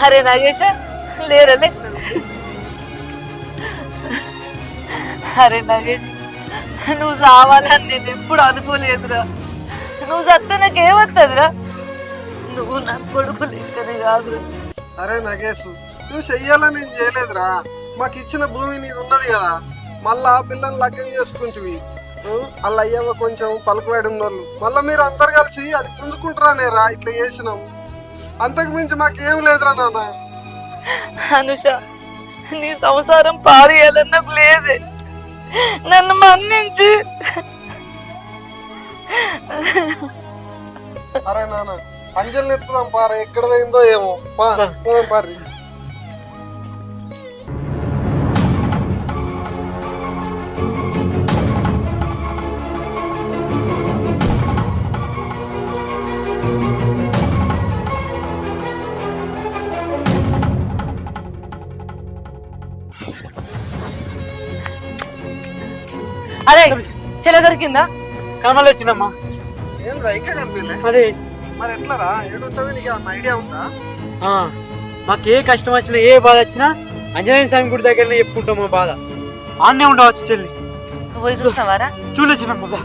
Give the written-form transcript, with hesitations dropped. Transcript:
అరే నాగేశ లేరలే. అరే నాగేష్, నువ్వు సావాలని నేను ఎప్పుడు అనుకోలేదురా. నువ్వు సత్తే నాకేమవుతుందిరా? నువ్వు నా కొడుకు లెక్కనే కాదురా. అరే నగేష్, నువ్వు చెయ్యాలని నేను చేయలేదురా. మాకు ఇచ్చిన భూమి నీది ఉన్నది కదా, మళ్ళా పిల్లల్ని లగ్గం చేసుకుంటువి. అలా అయ్యవ కొంచెం పలుకుబడి ఉన్నోళ్ళు, మళ్ళీ మీరు అందరు కలిసి అది పుంజుకుంటారానేరా ఇట్లా చేసినాం. అంతకు మించి మాకేం లేదురా నాన్న. అనుష, నీ సంసారం పారేయాలని నాకు లేదే. నన్ను మన్నించి. అరే నాన్న, అంజలి ఎత్తుదాం పార, ఎక్కడ పోయిందో ఏమో. పారి. అరే చెల దొరికిందా? కమలు వచ్చిందమ్మా. ఏం రైకా కనిపించలే. అదే మరి ఎట్లారా, ఏడుంటది నీకు ఏమన్నా ఐడియా ఉందా? మాకు ఏ కష్టం వచ్చినా ఏ బాధ వచ్చినా ఆంజనేయ స్వామి గుడి దగ్గరనే చెప్పుకుంటాం. మా బాధ ఆన్నే ఉండవచ్చు చెల్లి. నువ్వు పోయి చూసినావారా? చూడొచ్చినమ్మా.